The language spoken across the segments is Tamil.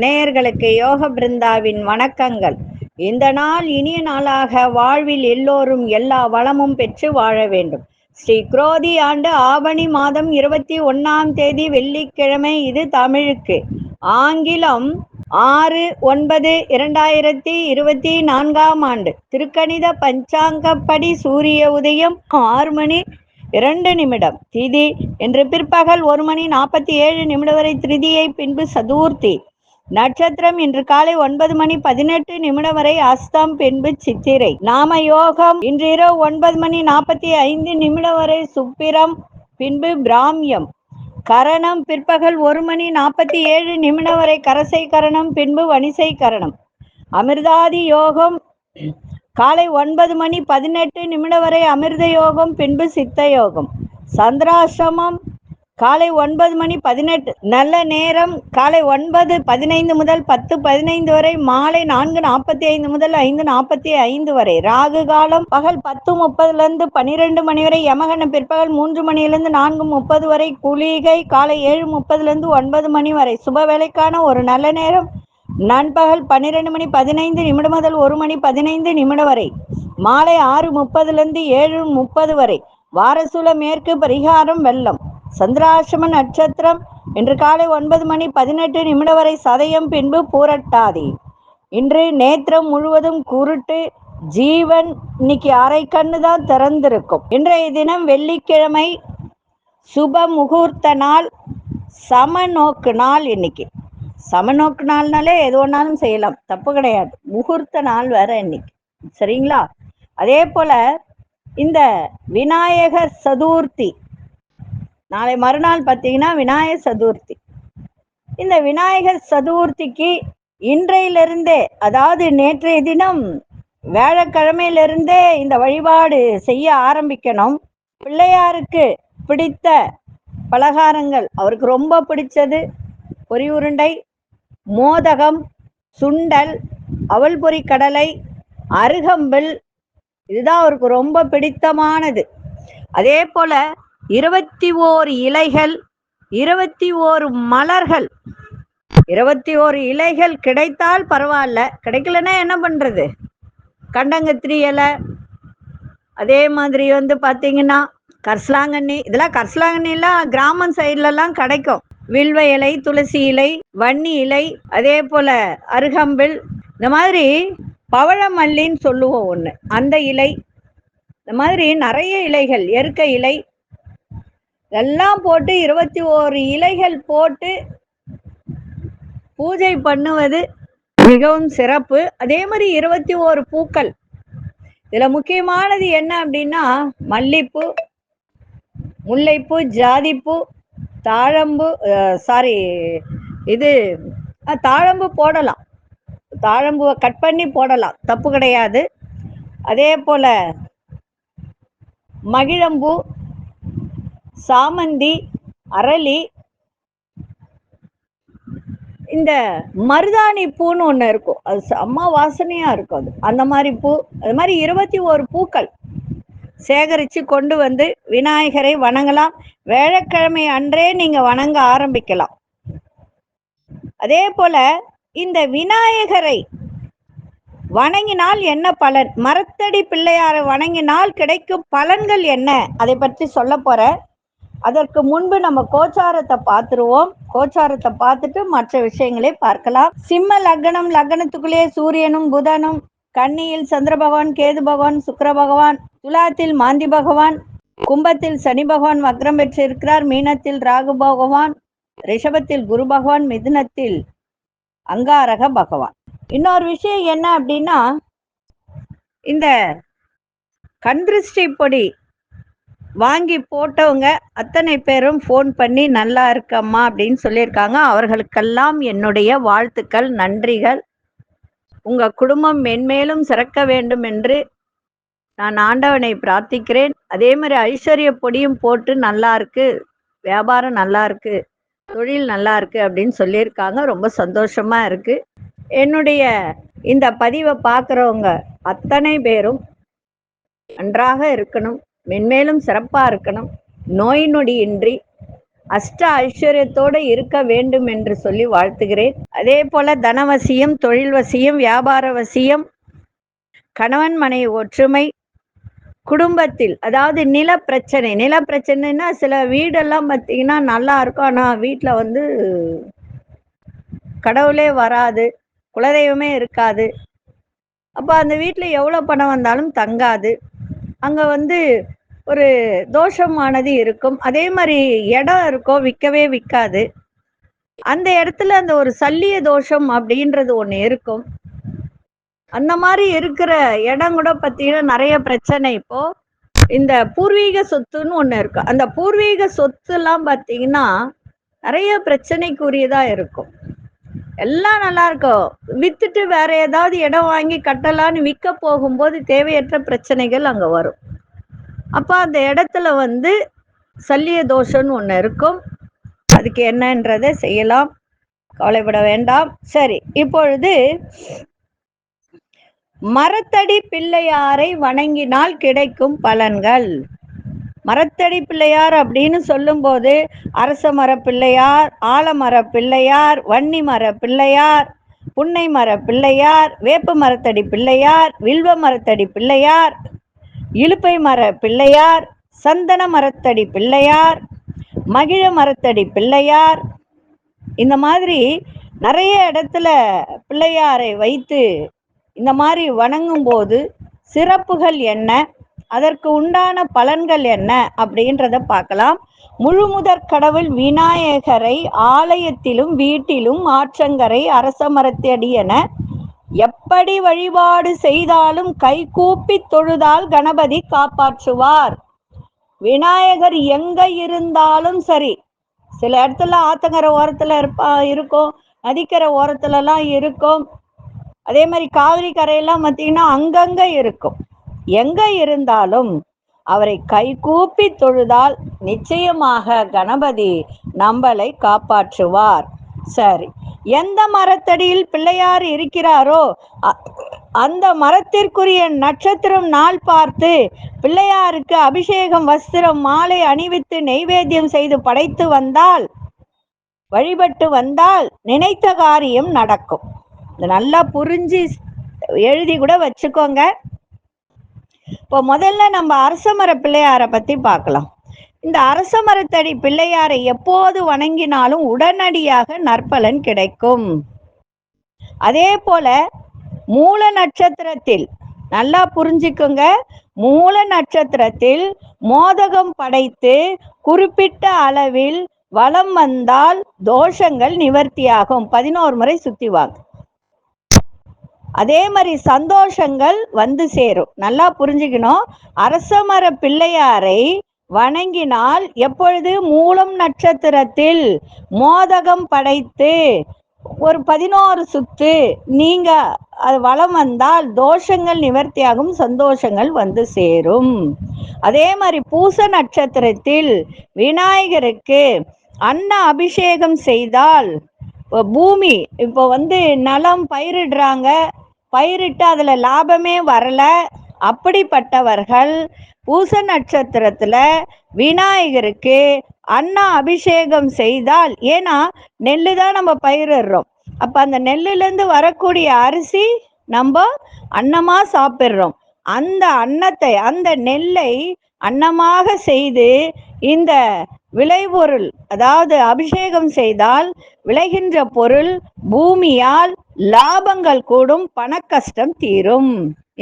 நேயர்களுக்கு யோக பிருந்தாவின் வணக்கங்கள். இந்த நாள் இனிய நாளாக வாழ்வில் எல்லோரும் எல்லா வளமும் பெற்று வாழ வேண்டும். ஸ்ரீ குரோதி ஆண்டு ஆவணி மாதம் 21ஆம் தேதி வெள்ளிக்கிழமை. இது தமிழுக்கு. ஆங்கிலம் 6/9/2024ஆம் ஆண்டு. திருக்கணித பஞ்சாங்கப்படி சூரிய உதயம் 6 மணி 2 திதி இன்று பிற்பகல் 1 மணி 47 வரை திருதியை, பின்பு சதுர்த்தி. நட்சத்திரம் இன்று காலை 9 மணி 18 வரை அஸ்தம், பின்பு சித்திரை. நாம யோகம் இன்று இரவு 9 மணி 45 வரை சுப்பிரம், பின்பு பிராமியம். கரணம் பிற்பகல் 1 மணி 47 வரை கரசை கரணம், பின்பு வணிசை கரணம். அமிர்தாதி யோகம் காலை 9 மணி 18 வரை அமிர்த யோகம், பின்பு சித்த யோகம். சந்திராசிரமம் காலை 9 மணி 18. நல்ல நேரம் காலை 9:15 முதல் 10:15 வரை, மாலை 4:45 முதல் 5:45 வரை. ராகு காலம் பகல் 10:30 12 மணி வரை. யமகண்டம் பிற்பகல் 3 மணியிலிருந்து 4:30 வரை. குளிகை காலை 7:30 9 மணி வரை. சுப வேலைக்கான ஒரு நல்ல நேரம் நண்பகல் 12 மணி 15 முதல் 1 மணி 15 வரை. மாலை 6:30 7:30 வரை. வாரசூல மேற்கு. பரிகாரம் வெள்ளம். சந்திராசிரம நட்சத்திரம் இன்று காலை 9 மணி 18 வரை சதயம், பின்பு பூரட்டாதி. இன்று நேத்திரம் முழுவதும் குருட்டு. ஜீவன் இன்னைக்கு அரை கண்ணு தான் திறந்திருக்கும். இன்றைய தினம் வெள்ளிக்கிழமை. சுப முகூர்த்த நாள், சமநோக்கு நாள். இன்னைக்கு சமநோக்கு நாள்னாலே எது ஒன்னாலும் செய்யலாம், தப்பு கிடையாது. முகூர்த்த நாள் வேற இன்னைக்கு, சரிங்களா? அதே போல இந்த விநாயகர் சதுர்த்தி நாளை மறுநாள் பார்த்தீங்கன்னா விநாயகர் சதுர்த்தி. இந்த விநாயகர் சதுர்த்திக்கு இன்றையிலிருந்தே, அதாவது நேற்றைய தினம் வியாழக்கிழமையிலிருந்தே இந்த வழிபாடு செய்ய ஆரம்பிக்கணும். பிள்ளையாருக்கு பிடித்த பலகாரங்கள், அவருக்கு ரொம்ப பிடிச்சது பொரி உருண்டை, மோதகம், சுண்டல், அவல் பொரி கடலை, அருகம்பில். இதுதான் அவருக்கு ரொம்ப பிடித்தமானது. அதே போல 21 இலைகள், 21 மலர்கள். 21 இலைகள் கிடைத்தால் பரவாயில்ல, கிடைக்கலன்னா என்ன பண்றது? கண்டங்கத்திரி இலை, அதே மாதிரி பார்த்தீங்கன்னா கரிசலாங்கண்ணி. இதெல்லாம் கரிசலாங்கண்ணிலாம் கிராமம் சைட்லலாம் கிடைக்கும். வில்வ இலை, துளசி இலை, வன்னி இலை, அதே போல அருகம்பில், இந்த மாதிரி பவழமல்லின்னு சொல்லுவோம் ஒன்று, அந்த இலை. இந்த மாதிரி நிறைய இலைகள், எருக்க இலை எல்லாம் போட்டு 21 இலைகள் போட்டு பூஜை பண்ணுவது மிகவும் சிறப்பு. அதே மாதிரி 21 பூக்கள். இதுல முக்கியமானது என்ன அப்படின்னா, மல்லிப்பூ, முல்லைப்பூ, ஜாதிப்பூ, தாழம்பூ, தாழம்பூ போடலாம். தாழம்பூவை கட் பண்ணி போடலாம், தப்பு கிடையாது. அதே போல மகிழம்பூ, சாமந்தி, அரளி, இந்த மருதாணி பூன்னு ஒன்று இருக்கும், அது அம்மா வாசனையா இருக்கும். அது அந்த மாதிரி பூ, அது மாதிரி 21 பூக்கள் சேகரித்து கொண்டு வந்து விநாயகரை வணங்கலாம். வியாழக்கிழமை அன்றே நீங்க வணங்க ஆரம்பிக்கலாம். அதே போல இந்த விநாயகரை வணங்கினால் என்ன பலன், மரத்தடி பிள்ளையாரை வணங்கினால் கிடைக்கும் பலன்கள் என்ன, அதை பற்றி சொல்ல போற. அதற்கு முன்பு நம்ம கோச்சாரத்தை பார்த்துருவோம். கோச்சாரத்தை பார்த்துட்டு மற்ற விஷயங்களை பார்க்கலாம். சிம்ம லக்னம், லக்னத்துக்குள்ளே சூரியனும் புதனும், கன்னியில் சந்திர பகவான், கேது பகவான், சுக்கிர பகவான், துலாத்தில் மாந்தி பகவான், கும்பத்தில் சனி பகவான் வக்ரம் பெற்றிருக்கிறார், மீனத்தில் ராகு பகவான், ரிஷபத்தில் குரு பகவான், மிதுனத்தில் அங்காரக பகவான். இன்னொரு விஷயம் என்ன அப்படின்னா, இந்த கண்திருஷ்டி பொடி வாங்கி போட்டவங்க அத்தனை பேரும் ஃபோன் பண்ணி நல்லா இருக்கம்மா அப்படின்னு சொல்லியிருக்காங்க. அவர்களுக்கெல்லாம் என்னுடைய வாழ்த்துக்கள், நன்றிகள். உங்க குடும்பம் மென்மேலும் சிறக்க வேண்டும் என்று நான் ஆண்டவனை பிரார்த்திக்கிறேன். அதே மாதிரி ஐஸ்வர்ய பொடியும் போட்டு நல்லா இருக்கு, வியாபாரம் நல்லா இருக்கு, தொழில் நல்லா இருக்கு அப்படின்னு சொல்லியிருக்காங்க. ரொம்ப சந்தோஷமா இருக்கு. என்னுடைய இந்த பதிவை பார்க்குறவங்க அத்தனை பேரும் நன்றாக இருக்கணும், மென்மேலும் சிறப்பாக இருக்கணும். நோய் நொடியின்றி அஷ்ட ஐஸ்வர்யத்தோடு இருக்க வேண்டும் என்று சொல்லி வாழ்த்துகிறேன். அதே போல தனவசியம், தொழில் வசியம், வியாபார வசியம், கணவன் மனைவி ஒற்றுமை, குடும்பத்தில் அதாவது நில பிரச்சனைன்னா சில வீடெல்லாம் பார்த்தீங்கன்னா நல்லா இருக்கும், ஆனால் வீட்டில் வந்து கடவுளே வராது, குலதெய்வமே இருக்காது. அப்போ அந்த வீட்டில் எவ்வளோ பணம் வந்தாலும் தங்காது, அங்கே வந்து ஒரு தோஷமானது இருக்கும். அதே மாதிரி இடம் இருக்கும், விற்கவே விற்காது. அந்த இடத்துல அந்த ஒரு சல்லிய தோஷம் அப்படின்றது ஒன்று இருக்கும். அந்த மாதிரி இருக்கிற இடம் கூட பார்த்தீங்கன்னா நிறைய பிரச்சனை. இப்போ இந்த பூர்வீக சொத்துன்னு ஒன்று இருக்கு. அந்த பூர்வீக சொத்துலாம் பார்த்தீங்கன்னா நிறைய பிரச்சனைக்குரியதா இருக்கும். எல்லாம் நல்லா இருக்கும், வித்துட்டு வேற ஏதாவது இடம் வாங்கி கட்டலான்னு விற்க போகும்போது தேவையற்ற பிரச்சனைகள் அங்கே வரும். அப்போ அந்த இடத்துல வந்து சல்லிய தோஷம்னு ஒன்று இருக்கும். அதுக்கு என்னன்றதை செய்யலாம், கவலைப்பட வேண்டாம். சரி, இப்பொழுது மரத்தடி பிள்ளையாரை வணங்கினால் கிடைக்கும் பலன்கள். மரத்தடி பிள்ளையார் அப்படின்னு சொல்லும்போது அரச மர பிள்ளையார், ஆலமர பிள்ளையார், வன்னி மர பிள்ளையார், புன்னை மர பிள்ளையார், வேப்ப மரத்தடி பிள்ளையார், வில்வ மரத்தடி பிள்ளையார், இலுப்பை மர பிள்ளையார், சந்தன மரத்தடி பிள்ளையார், மகிழ மரத்தடி பிள்ளையார், இந்த மாதிரி நிறைய இடத்துல பிள்ளையாரை வைத்து இந்த மாதிரி வணங்கும் போது சிறப்புகள் என்ன, அதற்கு உண்டான பலன்கள் என்ன அப்படின்றத பார்க்கலாம். முழுமுதற் கடவுள் விநாயகரை ஆலயத்திலும் வீட்டிலும் ஆற்றங்கரை அரச மரத்தடி என எப்படி வழிபாடு செய்தாலும் கை கூப்பி தொழுதால் கணபதி காப்பாற்றுவார். விநாயகர் எங்க இருந்தாலும் சரி, சில இடத்துல ஆத்தங்கரை ஓரத்துல இருக்கும், நதிக்கரை ஓரத்துலலாம் இருக்கும், அதே மாதிரி காவிரி கரையெல்லாம் பார்த்தீங்கன்னா அங்கங்க இருக்கும். எங்க இருந்தாலும் அவரை கை கூப்பி தொழுதால் நிச்சயமாக கணபதி நம்மளை காப்பாற்றுவார். சரி, எந்த மரத்தடியில் பிள்ளையார் இருக்கிறாரோ அந்த மரத்திற்குரிய நட்சத்திரம் நாள் பார்த்து பிள்ளையாருக்கு அபிஷேகம், வஸ்திரம், மாலை அணிவித்து நெய்வேத்தியம் செய்து படைத்து வந்தால், வழிபட்டு வந்தால் நினைத்த காரியம் நடக்கும். நல்லா புரிஞ்சு எழுதி கூட வச்சுக்கோங்க. இப்போ முதல்ல நம்ம அரச மர பிள்ளையாரை பத்தி பார்க்கலாம். இந்த அரச மரத்தடி பிள்ளையாரை எப்போது வணங்கினாலும் உடனடியாக நற்பலன் கிடைக்கும். அதே போல மூல நட்சத்திரத்தில் நல்லா புரிஞ்சுக்கோங்க, மூல நட்சத்திரத்தில் மோதகம் படைத்து குறிப்பிட்ட அளவில் வலம் வந்தால் தோஷங்கள் நிவர்த்தியாகும். 11 முறை சுத்தி வாங்க. அதே மாதிரி சந்தோஷங்கள் வந்து சேரும். நல்லா புரிஞ்சுக்கணும், அரச மர பிள்ளையாரை வணங்கினால் எப்பொழுது மூலம் நட்சத்திரத்தில் மோதகம் படைத்து ஒரு 11 சுத்து நீங்க அது வலம் வந்தால் தோஷங்கள் நிவர்த்தியாகும், சந்தோஷங்கள் வந்து சேரும். அதே மாதிரி பூச நட்சத்திரத்தில் விநாயகருக்கு அன்ன அபிஷேகம் செய்தால் பூமி இப்போ வந்து நலம் பயிரிடுறாங்க, பயிரிட்டு அதுல லாபமே வரல, அப்படிப்பட்டவர்கள் பூச நட்சத்திரத்துல விநாயகருக்கு அன்னா அபிஷேகம் செய்தால், ஏன்னா நெல்லு தான் நம்ம பயிரிடுறோம், அப்ப அந்த நெல்லுல இருந்து வரக்கூடிய அரிசி நம்ம அன்னமா சாப்பிடுறோம். அந்த அன்னத்தை, அந்த நெல்லை அன்னமாக செய்து இந்த விளைபொருள், அதாவது அபிஷேகம் செய்தால் விளைகின்ற பொருள் பூமியால் லாபங்கள் கூடும், பண கஷ்டம் தீரும்.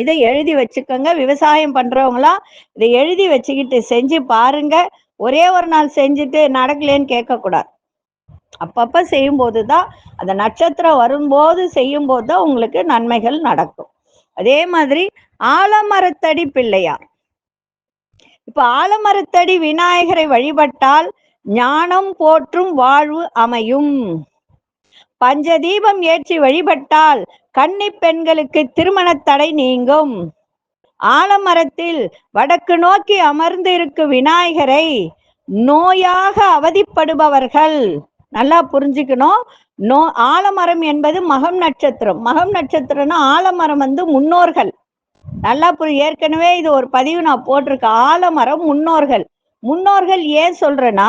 இதை எழுதி வச்சுக்கோங்க. விவசாயம் பண்றவங்களாம் இதை எழுதி வச்சுக்கிட்டு செஞ்சு பாருங்க. ஒரே ஒரு நாள் செஞ்சுட்டு நடக்கலேன்னு கேட்கக்கூடாது. அப்பப்ப செய்யும் போதுதான், அந்த நட்சத்திரம் வரும்போது செய்யும் போதுதான் உங்களுக்கு நன்மைகள் நடக்கும். அதே மாதிரி ஆலமரத்தடி பிள்ளையார். இப்ப ஆலமரத்தடி விநாயகரை வழிபட்டால் ஞானம் போற்றும் வாழ்வு அமையும். பஞ்சதீபம் ஏற்றி வழிபட்டால் கன்னி பெண்களுக்கு திருமண தடை நீங்கும். ஆலமரத்தில் வடக்கு நோக்கி அமர்ந்து இருக்கும் விநாயகரை நோயாக அவதிப்படுபவர்கள், நல்லா புரிஞ்சுக்கணும், ஆலமரம் என்பது மகம் நட்சத்திரம். மகம் நட்சத்திரம்னா ஆலமரம் வந்து முன்னோர்கள். நல்லா ஏற்கனவே இது ஒரு பதிவு நான் போட்டிருக்கேன். ஆலமரம் முன்னோர்கள். முன்னோர்கள் ஏன் சொல்றேன்னா,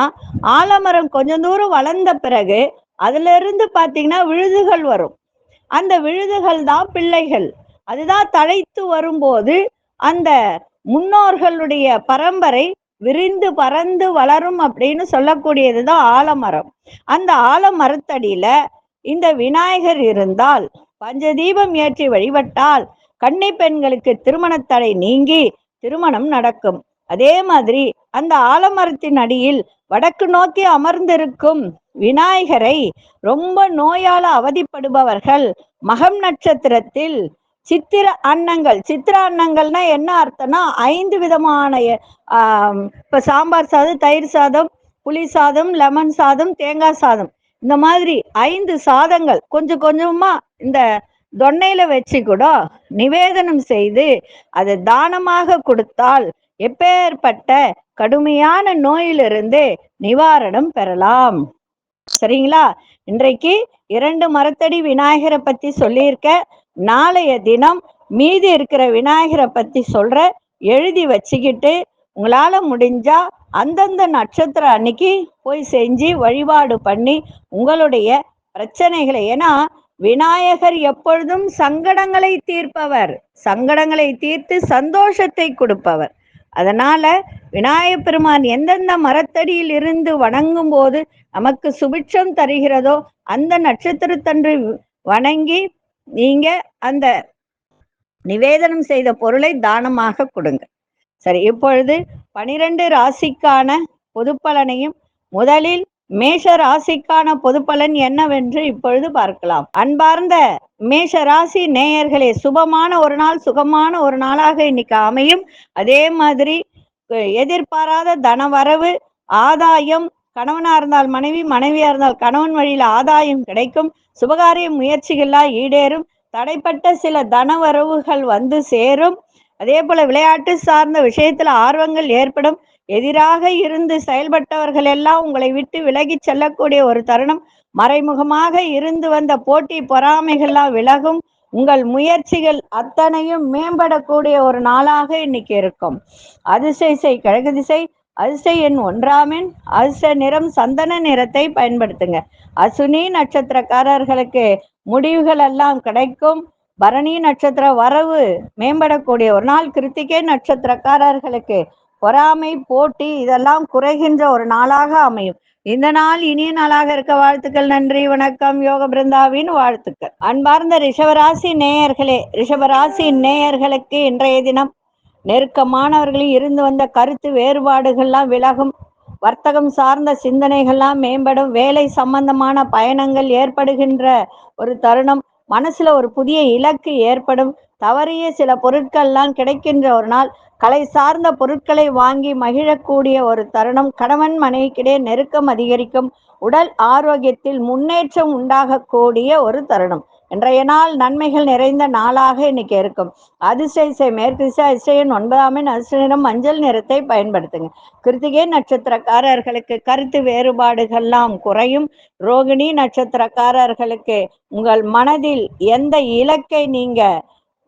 ஆலமரம் கொஞ்சம் தூரம் வளர்ந்த பிறகு அதுல இருந்து பாத்தீங்கன்னா விழுதுகள் வரும். அந்த விழுதுகள் தான் பிள்ளைகள். அதுதான் தழைத்து வரும்போது அந்த முன்னோர்களுடைய பரம்பரை விரிந்து பறந்து வளரும் அப்படின்னு சொல்லக்கூடியதுதான் ஆலமரம். அந்த ஆலமரத்தடியில இந்த விநாயகர் இருந்தால், பஞ்சதீபம் ஏற்றி வழிபட்டால் கன்னி பெண்களுக்கு திருமண தடை நீங்கி திருமணம் நடக்கும். அதே மாதிரி அந்த ஆலமரத்தின் அடியில் வடக்கு நோக்கி அமர்ந்திருக்கும் விநாயகரை ரொம்ப நோயால அவதிப்படுபவர்கள் மகம் நட்சத்திரத்தில் சித்திர அன்னங்கள்னா என்ன அர்த்தம்னா 5 விதமான இப்ப சாம்பார் சாதம், தயிர் சாதம், புளி சாதம், லெமன் சாதம், தேங்காய் சாதம், இந்த மாதிரி 5 சாதங்கள் கொஞ்சம் கொஞ்சமா இந்த தொன்னையில வச்சு கூட நிவேதனம் செய்து அதை தானமாக கொடுத்தால் எப்பேற்பட்ட கடுமையான நோயிலிருந்து நிவாரணம் பெறலாம். சரிங்களா? இன்றைக்கு 2 மரத்தடி விநாயகரை பத்தி சொல்லியிருக்க. நாளைய தினம் மீதி இருக்கிற விநாயகரை பத்தி சொல்ற. எழுதி வச்சுக்கிட்டு உங்களால முடிஞ்சா அந்தந்த நட்சத்திரம் அன்னைக்கு போய் செஞ்சு வழிபாடு பண்ணி உங்களுடைய பிரச்சனைகளை, ஏன்னா விநாயகர் எப்பொழுதும் சங்கடங்களை தீர்ப்பவர், சங்கடங்களை தீர்த்து சந்தோஷத்தை கொடுப்பவர். அதனால விநாயகப் பெருமான் எந்தெந்த மரத்தடியில் இருந்து வணங்கும் போது நமக்கு சுபிட்சம் தருகிறதோ அந்த நட்சத்திரத்தன்று வணங்கி நீங்க அந்த நிவேதனம் செய்த பொருளை தானமாக கொடுங்க. சரி, இப்பொழுது 12 ராசிக்கான பொது பலனையும், முதலில் மேஷ ராசிக்கான பொது பலன் என்னவென்று இப்பொழுது பார்க்கலாம். அன்பார்ந்த மேஷ ராசி நேயர்களே, சுபமான ஒரு நாள், சுகமான ஒரு நாளாக இன்னைக்கு அமையும். அதே மாதிரி எதிர்பாராத தனவரவு, ஆதாயம், கணவனா இருந்தால் மனைவி, மனைவியா இருந்தால் கணவன் வழியில் ஆதாயம் கிடைக்கும். சுபகாரிய முயற்சிகள்லாம் ஈடேறும். தடைப்பட்ட சில தனவரவுகள் வந்து சேரும். அதே போல விளையாட்டு சார்ந்த விஷயத்துல ஆர்வங்கள் ஏற்படும். எதிராக இருந்து செயல்பட்டவர்கள் எல்லாம் உங்களை விட்டு விலகி செல்லக்கூடிய ஒரு தருணம். மறைமுகமாக இருந்து வந்த போட்டி பொறாமைகள்லாம் விலகும். உங்கள் முயற்சிகள் அத்தனையும் மேம்படக்கூடிய ஒரு நாளாக இன்னைக்கு இருக்கும். அதிசை கிழக்கு திசை, அதிர்ஷ்ட எண் 1ஆம் எண், அதிர்ஷ்ட நிறம் சந்தன நிறத்தை பயன்படுத்துங்க. அசுனி நட்சத்திரக்காரர்களுக்கு முடிவுகள் எல்லாம் கிடைக்கும். பரணி நட்சத்திர வரவு மேம்படக்கூடிய ஒரு நாள். கிருத்திகை நட்சத்திரக்காரர்களுக்கு பொறாமை, போட்டி இதெல்லாம் குறைகின்ற ஒரு நாளாக அமையும். இந்த நாள் இனிய நாளாக இருக்க வாழ்த்துக்கள். நன்றி, வணக்கம். யோக பிருந்தாவின் வாழ்த்துக்கள். அன்பார்ந்த ரிஷபராசி நேயர்களே, ரிஷபராசி நேயர்களுக்கு இன்றைய தினம் நெருக்கமானவர்களில் இருந்து வந்த கருத்து வேறுபாடுகள்லாம் விலகும். வர்த்தகம் சார்ந்த சிந்தனைகள்லாம் மேம்படும். வேலை சம்பந்தமான பயணங்கள் ஏற்படுகின்ற ஒரு தருணம். மனசுல ஒரு புதிய இலக்கு ஏற்படும். தவறிய சில பொருட்கள்லாம் கிடைக்கின்ற ஒரு நாள். கலை சார்ந்த பொருட்களை வாங்கி மகிழக்கூடிய ஒரு தருணம். கணவன் மனைவிக்கிடையே நெருக்கம் அதிகரிக்கும். உடல் ஆரோக்கியத்தில் முன்னேற்றம் உண்டாகக்கூடிய ஒரு தருணம். இன்றைய நாள் நன்மைகள் நிறைந்த நாளாக இன்னைக்கு இருக்கும். அதிசய மேற்கு திசை, அதிர்ஷ்ட எண் 9ஆம் எண், அதிர்ஷ்ட நிறம் மஞ்சள் நிறத்தை பயன்படுத்துங்க. கிருத்திகை நட்சத்திரக்காரர்களுக்கு கருத்து வேறுபாடுகள்லாம் குறையும். ரோகிணி நட்சத்திரக்காரர்களுக்கு உங்கள் மனதில் எந்த இலக்கை நீங்க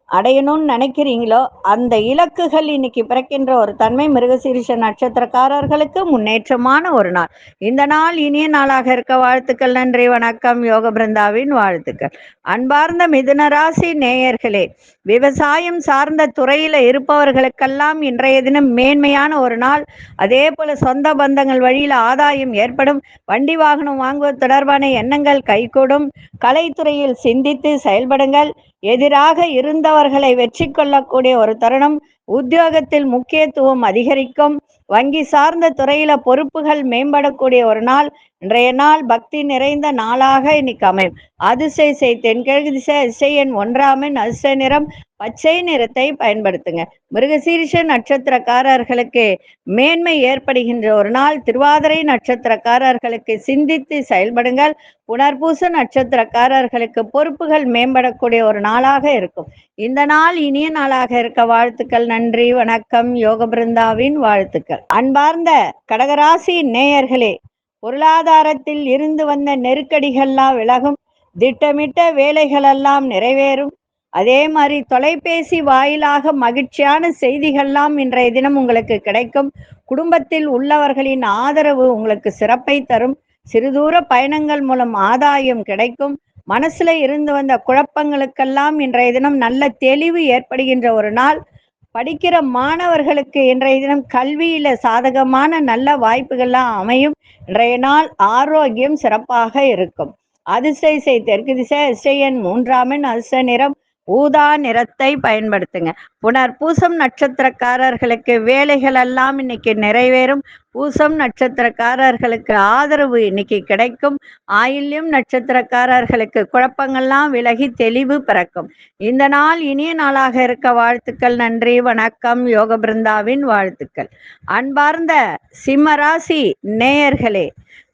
அடையணும்னு நினைக்கிறீங்களோ அந்த இலக்குகள் இன்னைக்கு பிறக்கின்ற ஒரு தன்மை. மிருகசீரிஷ நட்சத்திரக்காரர்களுக்கு முன்னேற்றமான ஒரு நாள். இந்த நாள் இனிய நாளாக இருக்க வாழ்த்துக்கள். நன்றி, வணக்கம். யோக பிருந்தாவின் வாழ்த்துக்கள். அன்பார்ந்த மிதுன ராசி நேயர்களே, விவசாயம் சார்ந்த துறையில இருப்பவர்களுக்கெல்லாம் இன்றைய தினம் மேன்மையான ஒரு நாள். அதே போல சொந்த பந்தங்கள் வழியில் ஆதாயம் ஏற்படும். வண்டி வாகனம் வாங்குவது தொடர்பான எண்ணங்கள் கைகூடும். கலைத்துறையில் சிந்தித்து செயல்படுங்கள். எதிராக இருந்தவர்களை வெற்றி கொள்ளக்கூடிய ஒரு தருணம். உத்தியோகத்தில் முக்கியத்துவம் அதிகரிக்கும். வங்கி சார்ந்த துறையில பொறுப்புகள் மேம்படக்கூடிய ஒரு நாள். இன்றைய நாள் பக்தி நிறைந்த நாளாக இன்னைக்கு அமையும். அதிசய தென்கிழக்கு திசை, அதிர்ஷ்ட எண் 1ஆம் எண், அதிர்ஷ்ட நிறம் பச்சை நிறத்தை பயன்படுத்துங்க. மிருகசீரிஷ நட்சத்திரக்காரர்களுக்கு மேன்மை ஏற்படுகின்ற ஒரு நாள். திருவாதிரை நட்சத்திரக்காரர்களுக்கு சிந்தித்து செயல்படுங்கள். புனர்பூச நட்சத்திரக்காரர்களுக்கு பொறுப்புகள் மேம்படக்கூடிய ஒரு நாளாக இருக்கும். இந்த நாள் இனிய நாளாக இருக்க வாழ்த்துக்கள். நன்றி, வணக்கம். யோக பிருந்தாவின் வாழ்த்துக்கள். அன்பார்ந்த கடகராசி நேயர்களே, பொருளாதாரத்தில் இருந்து வந்த நெருக்கடிகள்லாம் விலகும். திட்டமிட்ட வேலைகள் எல்லாம் நிறைவேறும். அதே மாதிரி தொலைபேசி வாயிலாக மகிழ்ச்சியான செய்திகள்லாம் இன்றைய தினம் உங்களுக்கு கிடைக்கும். குடும்பத்தில் உள்ளவர்களின் ஆதரவு உங்களுக்கு சிறப்பை தரும். சிறுதூர பயணங்கள் மூலம் ஆதாயம் கிடைக்கும். மனசுல இருந்து வந்த குழப்பங்களுக்கெல்லாம் இன்றைய தினம் நல்ல தெளிவு ஏற்படுகின்ற ஒரு நாள். படிக்கிற மாணவர்களுக்கு இன்றைய தினம் கல்வியில சாதகமான நல்ல வாய்ப்புகள்லாம் அமையும். இன்றைய நாள் ஆரோக்கியம் சிறப்பாக இருக்கும். அதிசய தெற்கு திசை அதிசயன் 3ஆம் எண் அதிர்ஷ்ட நிறம் ஊதா நிறத்தை பயன்படுத்துங்க. பூசம் நட்சத்திரக்காரர்களுக்கு வேலைகள் எல்லாம் இன்னைக்கு நிறைவேறும். பூசம் நட்சத்திரக்காரர்களுக்கு ஆதரவு இன்னைக்கு கிடைக்கும். ஆயில்யம் நட்சத்திரக்காரர்களுக்கு குழப்பங்கள்லாம் விலகி தெளிவு பிறக்கும். இந்த நாள் இனிய நாளாக இருக்க வாழ்த்துக்கள். நன்றி, வணக்கம். யோக பிருந்தாவின் வாழ்த்துக்கள். அன்பார்ந்த சிம்மராசி நேயர்களே,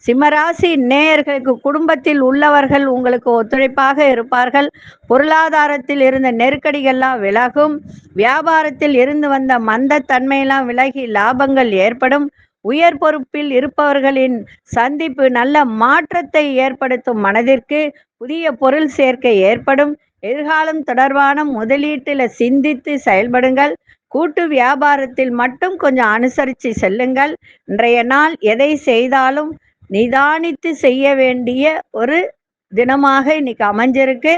சிம்மராசி நேயர்களுக்கு குடும்பத்தில் உள்ளவர்கள் உங்களுக்கு ஒத்துழைப்பாக இருப்பார்கள். பொருளாதாரத்தில் இருந்த நெருக்கடிகள்லாம் விலகும். வியாபாரத்தில் இருந்து வந்த மந்த தன்மையெல்லாம் விலகி லாபங்கள் ஏற்படும். உயர் பொறுப்பில் இருப்பவர்களின் சந்திப்பு நல்ல மாற்றத்தை ஏற்படுத்தும். மனதிற்கு புதிய பொருள் சேர்க்கை ஏற்படும். எதிர்காலம் தொடர்பான முதலீட்டில் சிந்தித்து செயல்படுங்கள். கூட்டு வியாபாரத்தில் மட்டும் கொஞ்சம் அனுசரித்து செல்லுங்கள். இன்றைய நாள் எதை செய்தாலும் நிதானித்து செய்ய வேண்டிய ஒரு தினமாக இன்னைக்கு அமைஞ்சிருக்கு.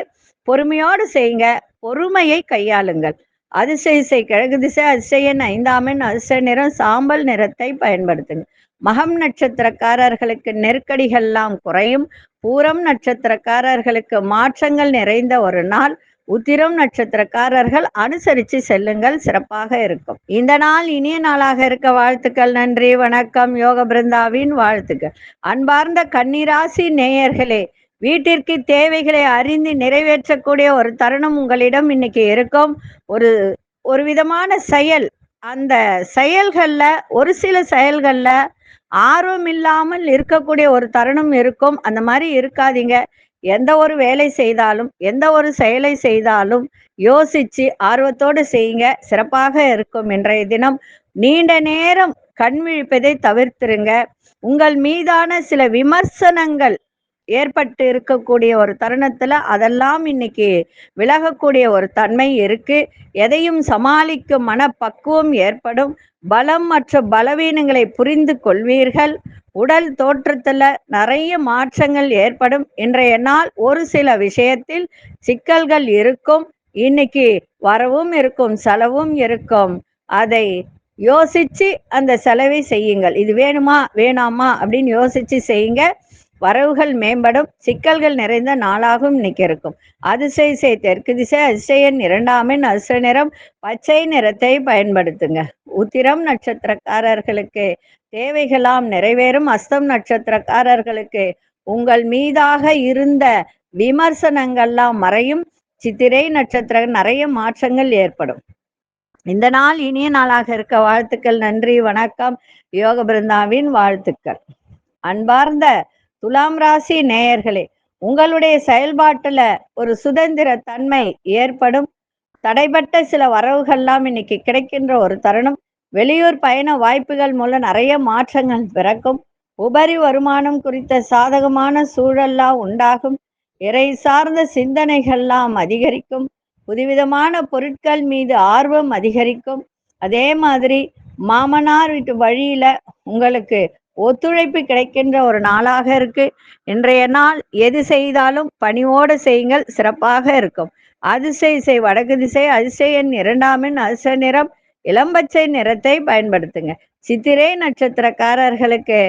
பொறுமையோடு செய்யுங்க, பொறுமையை கையாளுங்கள். அதிசய கிழக்கு திசை அதிசயன் 5ஆம் எண் அதிர்ஷ்ட நிறம் சாம்பல் நிறத்தை பயன்படுத்துங்க. மகம் நட்சத்திரக்காரர்களுக்கு நெருக்கடிகள்லாம் குறையும். பூரம் நட்சத்திரக்காரர்களுக்கு மாற்றங்கள் நிறைந்த ஒரு நாள். உத்திரம் நட்சத்திரக்காரர்கள் அனுசரித்து செல்லுங்கள், சிறப்பாக இருக்கும். இந்த நாள் இனிய நாளாக இருக்க வாழ்த்துக்கள். நன்றி, வணக்கம். யோக பிருந்தாவின் வாழ்த்துக்கள். அன்பார்ந்த கன்னிராசி நேயர்களே, வீட்டிற்கு தேவைகளை அறிந்து நிறைவேற்றக்கூடிய ஒரு தருணம் உங்களிடம் இன்னைக்கு இருக்கும். ஒரு விதமான செயல், அந்த செயல்கள்ல ஒரு சில செயல்கள்ல ஆர்வம் இல்லாமல் இருக்கக்கூடிய ஒரு தருணம் இருக்கும். அந்த மாதிரி இருக்காதீங்க. எந்த ஒரு வேலை செய்தாலும் எந்த ஒரு செயலை செய்தாலும் யோசிச்சு ஆர்வத்தோடு செய்யுங்க, சிறப்பாக இருக்கும். இன்றைய தினம் நீண்ட நேரம் கண் விழிப்பதை தவிர்த்துருங்க. உங்கள் மீதான சில விமர்சனங்கள் ஏற்பட்டு இருக்கக்கூடிய ஒரு தருணத்துல அதெல்லாம் இன்னைக்கு விலகக்கூடிய ஒரு தன்மை இருக்கு. எதையும் சமாளிக்கும் மனப்பக்குவம் ஏற்படும். பலம் மற்றும் பலவீனங்களை புரிந்து கொள்வீர்கள். உடல் தோற்றத்துல நிறைய மாற்றங்கள் ஏற்படும். இன்றைய நாள் ஒரு சில விஷயத்தில் சிக்கல்கள் இருக்கும். இன்னைக்கு வரவும் இருக்கும், செலவும் இருக்கும். அதை யோசிச்சு அந்த செலவை செய்யுங்கள். இது வேணுமா வேணாமா அப்படின்னு யோசிச்சு செய்யுங்க. வரவுகள் மேம்படும். சிக்கல்கள் நிறைந்த நாளாகவும் இன்னைக்கு இருக்கும். அதிசய தெற்கு திசை அதிசயன் 2ஆம் எண் அதிர்ஷ்ட நிறம் பச்சை நிறத்தை பயன்படுத்துங்க. உத்திரம் நட்சத்திரக்காரர்களுக்கு தேவைகளாம் நிறைவேறும். அஸ்தம் நட்சத்திரக்காரர்களுக்கு உங்கள் மீதாக இருந்த விமர்சனங்கள்லாம் மறையும். சித்திரை நட்சத்திரம் நிறைய மாற்றங்கள் ஏற்படும். இந்த நாள் இனிய நாளாக இருக்க வாழ்த்துக்கள். நன்றி, வணக்கம். யோக பிருந்தாவின் வாழ்த்துக்கள். அன்பார்ந்த துலாம் ராசி நேயர்களே, உங்களுடைய செயல்பாட்டுல ஒரு சுதந்திர தன்மை ஏற்படும். தடைப்பட்ட சில வரவுகள்லாம் இன்னைக்கு கிடைக்கின்ற ஒரு தருணம். வெளியூர் பயண வாய்ப்புகள் மூலம் நிறைய மாற்றங்கள் பிறக்கும். உபரி வருமானம் குறித்த சாதகமான சூழல்லாம் உண்டாகும். இறை சார்ந்த சிந்தனைகள்லாம் அதிகரிக்கும். புதுவிதமான பொருட்கள் மீது ஆர்வம் அதிகரிக்கும். அதே மாதிரி மாமனார் வீட்டு வழியில உங்களுக்கு ஒத்துழைப்பு கிடைக்கின்ற ஒரு நாளாக இருக்கு. இன்றைய நாள் எது செய்தாலும் பணிவோடு செய்யுங்கள், சிறப்பாக இருக்கும். அதிசய வடக்கு திசை அதிசயன் 2ஆம் எண் அதிர்ஷ்ட நிறம் இளம்பச்சை நிறத்தை பயன்படுத்துங்க. சித்திரை நட்சத்திரக்காரர்களுக்கு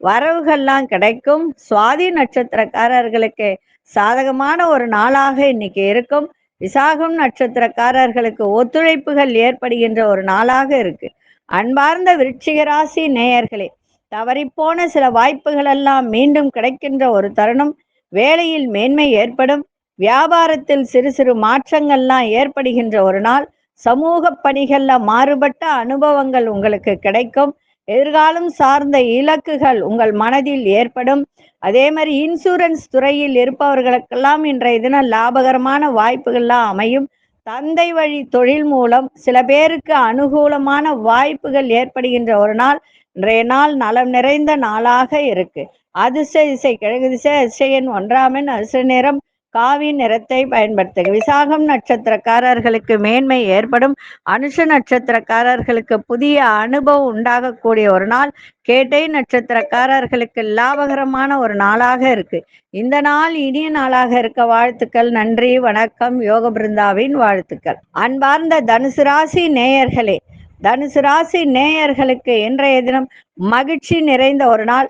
வரவுகள்லாம் கிடைக்கும். சுவாதி நட்சத்திரக்காரர்களுக்கு சாதகமான ஒரு நாளாக இன்னைக்கு இருக்கும். விசாகம் நட்சத்திரக்காரர்களுக்கு ஒத்துழைப்புகள் ஏற்படுகின்ற ஒரு நாளாக இருக்கு. அன்பார்ந்த விருச்சிக ராசி நேயர்களே, தவறிப்போன சில வாய்ப்புகள் எல்லாம் மீண்டும் கிடைக்கின்ற ஒரு தருணம். வேலையில் மேன்மை ஏற்படும். வியாபாரத்தில் சிறு சிறு மாற்றங்கள்லாம் ஏற்படுகின்ற ஒரு நாள். சமூக பணிகள்ல மாறுபட்ட அனுபவங்கள் உங்களுக்கு கிடைக்கும். எதிர்காலம் சார்ந்த இலக்குகள் உங்கள் மனதில் ஏற்படும். அதே மாதிரி இன்சூரன்ஸ் துறையில் இருப்பவர்களுக்கெல்லாம் இன்றைய தினம் லாபகரமான வாய்ப்புகள்லாம் அமையும். தந்தை வழி தொழில் மூலம் சில பேருக்கு அனுகூலமான வாய்ப்புகள் ஏற்படுகின்ற ஒரு நாள். இன்றைய நாள் நலம் நிறைந்த நாளாக இருக்கு. அதிசய கிழக்கு திசை அதிசயன் 1ஆம் எண் அதிர்ஷ்ட நிறம் காவி நிறத்தை பயன்படுத்துங்க. விசாகம் நட்சத்திரக்காரர்களுக்கு மேன்மை ஏற்படும். அனுஷ நட்சத்திரக்காரர்களுக்கு புதிய அனுபவம் உண்டாகக்கூடிய ஒரு நாள். கேட்டை நட்சத்திரக்காரர்களுக்கு லாபகரமான ஒரு நாளாக இருக்கு. இந்த நாள் இனிய நாளாக இருக்க வாழ்த்துக்கள். நன்றி, வணக்கம். யோக பிருந்தாவின் வாழ்த்துக்கள். அன்பார்ந்த தனுசு ராசி நேயர்களே, தனுசு ராசி நேயர்களுக்கு இன்றைய தினம் மகிழ்ச்சி நிறைந்த ஒரு நாள்.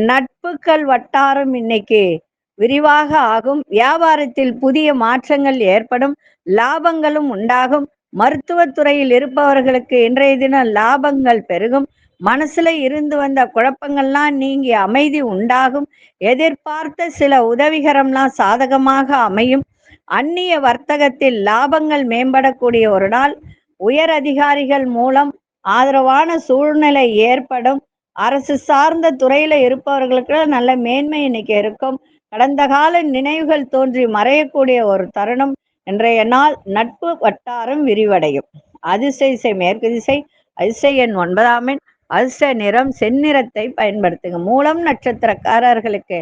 நட்புகள் வட்டாரம் இன்னைக்கு விரிவாக ஆகும். வியாபாரத்தில் புதிய மாற்றங்கள் ஏற்படும். லாபங்களும் உண்டாகும். மருத்துவத்துறையில் இருப்பவர்களுக்கு இன்றைய தினம் லாபங்கள் பெருகும். மனசுல இருந்து வந்த குழப்பங்கள்லாம் நீங்கி அமைதி உண்டாகும். எதிர்பார்த்த சில உதவிகரம்லாம் சாதகமாக அமையும். அந்நிய வர்த்தகத்தில் லாபங்கள் மேம்படக்கூடிய ஒரு நாள். உயர் அதிகாரிகள் மூலம் ஆதரவான சூழ்நிலை ஏற்படும். அரசு சார்ந்த துறையில இருப்பவர்களுக்கு நல்ல மேன்மை இன்னைக்கு இருக்கும். கடந்த கால நினைவுகள் தோன்றி மறையக்கூடிய ஒரு தருணம். இன்றைய நாள் நட்பு வட்டாரம் விரிவடையும். அதிசய மேற்கு திசை, அதிசய எண் 9 அதிர்ஷ்ட நிறம் செந்நிறத்தை பயன்படுத்துங்க. மூலம் நட்சத்திரக்காரர்களுக்கு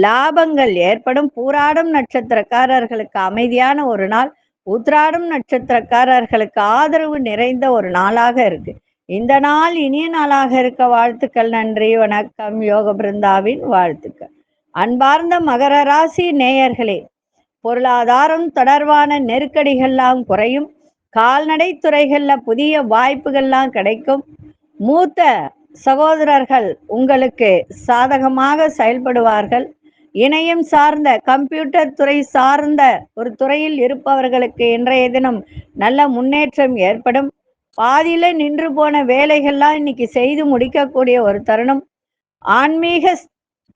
லாபங்கள் ஏற்படும். பூராடம் நட்சத்திரக்காரர்களுக்கு அமைதியான ஒரு நாள். உத்ராடம் நட்சத்திரக்காரர்களுக்கு ஆதரவு நிறைந்த ஒரு நாளாக இருக்கு. இந்த நாள் இனிய நாளாக இருக்க வாழ்த்துக்கள். நன்றி, வணக்கம். யோக பிருந்தாவின் வாழ்த்துக்கள். அன்பார்ந்த மகர ராசி நேயர்களே, பொருளாதாரம் தொடர்பான நெருக்கடிகள்லாம் குறையும். கால்நடை துறைகள்ல புதிய வாய்ப்புகள்லாம் கிடைக்கும். மூத்த சகோதரர்கள் உங்களுக்கு சாதகமாக செயல்படுவார்கள். இணையம் சார்ந்த கம்ப்யூட்டர் துறை சார்ந்த ஒரு துறையில் இருப்பவர்களுக்கு இன்றைய தினம் நல்ல முன்னேற்றம் ஏற்படும். பாதியில நின்று போன வேலைகள்லாம் இன்னைக்கு செய்து முடிக்கக்கூடிய ஒரு தருணம். ஆன்மீக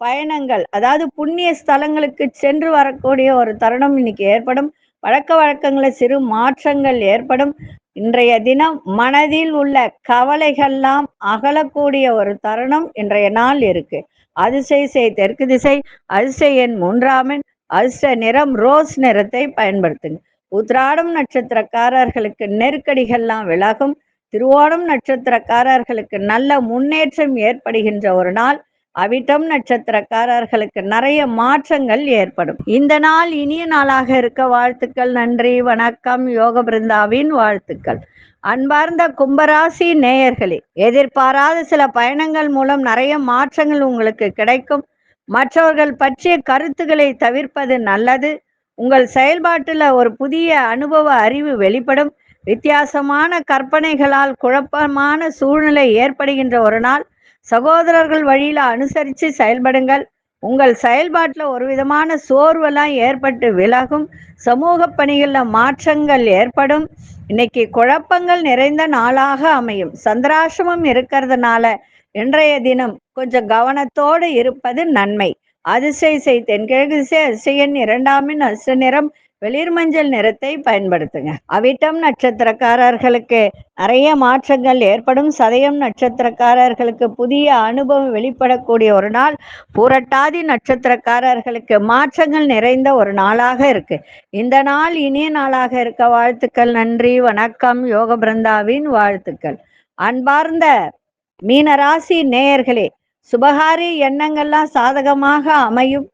பயணங்கள், அதாவது புண்ணிய ஸ்தலங்களுக்கு சென்று வரக்கூடிய ஒரு தருணம் இன்னைக்கு ஏற்படும். பழக்க வழக்கங்களில் சிறு மாற்றங்கள் ஏற்படும். இன்றைய தினம் மனதில் உள்ள கவலைகள்லாம் அகலக்கூடிய ஒரு தருணம் இன்றைய நாள் இருக்கு. அதிசய தெற்கு திசை, அதிசய எண் 3 அதிர்ஷ்ட நிறம் ரோஸ் நிறத்தை பயன்படுத்துங்க. உத்ராடம் நட்சத்திரக்காரர்களுக்கு நெருக்கடிகள்லாம் விலகும். திருவோணம் நட்சத்திரக்காரர்களுக்கு நல்ல முன்னேற்றம் ஏற்படுகின்ற ஒரு நாள். அவிட்டம் நட்சத்திரக்காரர்களுக்கு நிறைய மாற்றங்கள் ஏற்படும். இந்த நாள் இனிய நாளாக இருக்க வாழ்த்துக்கள். நன்றி, வணக்கம். யோக பிருந்தாவின் வாழ்த்துக்கள். அன்பார்ந்த கும்பராசி நேயர்களே, எதிர்பாராத சில பயணங்கள் மூலம் நிறைய மாற்றங்கள் உங்களுக்கு கிடைக்கும். மற்றவர்கள் பற்றிய கருத்துக்களை தவிர்ப்பது நல்லது. உங்கள் செயல்பாட்டில் ஒரு புதிய அனுபவ அறிவு வெளிப்படும். வித்தியாசமான கற்பனைகளால் குழப்பமான சூழ்நிலை ஏற்படுகின்ற ஒரு நாள். சகோதரர்கள் வழியில அனுசரித்து செயல்படுங்கள். உங்கள் செயல்பாட்டில் ஒரு விதமான சோர்வெல்லாம் ஏற்பட்டு விலகும். சமூக பணிகளில் மாற்றங்கள் ஏற்படும். இன்னைக்கு குழப்பங்கள் நிறைந்த நாளாக அமையும். சந்திராசிரமம் இருக்கிறதுனால இன்றைய தினம் கொஞ்சம் கவனத்தோடு இருப்பது நன்மை. அதிசய தென்கிழக்கு திசை, அதிசய எண் 2 அதிர்ஷ்ட நிறம் வெளிர் மஞ்சள் நிறத்தை பயன்படுத்துங்க. அவிட்டம் நட்சத்திரக்காரர்களுக்கு நிறைய மாற்றங்கள் ஏற்படும். சதயம் நட்சத்திரக்காரர்களுக்கு புதிய அனுபவம் வெளிப்படக்கூடிய ஒரு நாள். பூரட்டாதி நட்சத்திரக்காரர்களுக்கு மாற்றங்கள் நிறைந்த ஒரு நாளாக இருக்கு. இந்த நாள் இனிய நாளாக இருக்க வாழ்த்துக்கள். நன்றி, வணக்கம். யோக பிருந்தாவின் வாழ்த்துக்கள். அன்பார்ந்த மீனராசி நேயர்களே, சுபகாரி எண்ணங்கள்லாம் சாதகமாக அமையும்.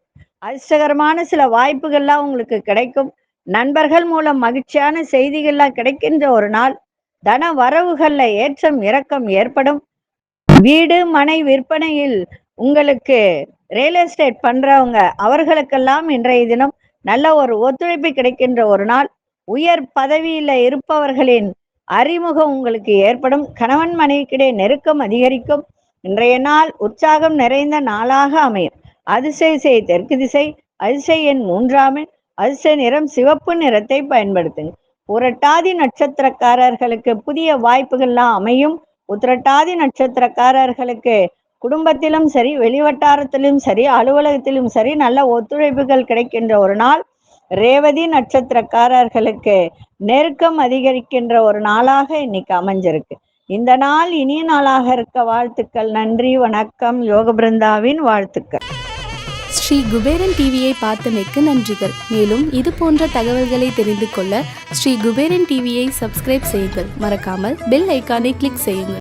அதிர்ஷ்டகரமான சில வாய்ப்புகள்லாம் உங்களுக்கு கிடைக்கும். நண்பர்கள் மூலம் மகிழ்ச்சியான செய்திகள்லாம் கிடைக்கின்ற ஒரு நாள். தன வரவுகள்ல ஏற்றம் இறக்கம் ஏற்படும். வீடு மனை விற்பனையில் உங்களுக்கு ரியல் எஸ்டேட் பண்றவங்க அவர்களுக்கெல்லாம் இன்றைய தினம் நல்ல ஒரு ஒத்துழைப்பு கிடைக்கின்ற ஒரு நாள். உயர் பதவியில இருப்பவர்களின் அறிமுகம் உங்களுக்கு ஏற்படும். கணவன் மனைவிக்கிடையே நெருக்கம் அதிகரிக்கும். இன்றைய நாள் உற்சாகம் நிறைந்த நாளாக அமையும். அதிசய தெற்கு திசை, அதிசய எண் 3 அதிர்ஷ்ட நிறம் சிவப்பு நிறத்தை பயன்படுத்துங்க. புரட்டாதி நட்சத்திரக்காரர்களுக்கு புதிய வாய்ப்புகள்லாம் அமையும். உத்திரட்டாதி நட்சத்திரக்காரர்களுக்கு குடும்பத்திலும் சரி, வெளிவட்டாரத்திலும் சரி, அலுவலகத்திலும் சரி நல்ல ஒத்துழைப்புகள் கிடைக்கின்ற ஒரு நாள். ரேவதி நட்சத்திரக்காரர்களுக்கு நெருக்கம் அதிகரிக்கின்ற ஒரு நாளாக இன்னைக்கு அமைஞ்சிருக்கு. இந்த நாள் இனிய நாளாக இருக்க வாழ்த்துக்கள். நன்றி, வணக்கம். யோக பிருந்தாவின் வாழ்த்துக்கள். ஸ்ரீ குபேரன் டிவியை பார்த்தமைக்கு நன்றிகள். மேலும் இது போன்ற தகவல்களை தெரிந்து கொள்ள ஸ்ரீ குபேரன் டிவியை சப்ஸ்கிரைப் செய்யுங்கள். மறக்காமல் பெல் ஐக்கானை கிளிக் செய்யுங்கள்.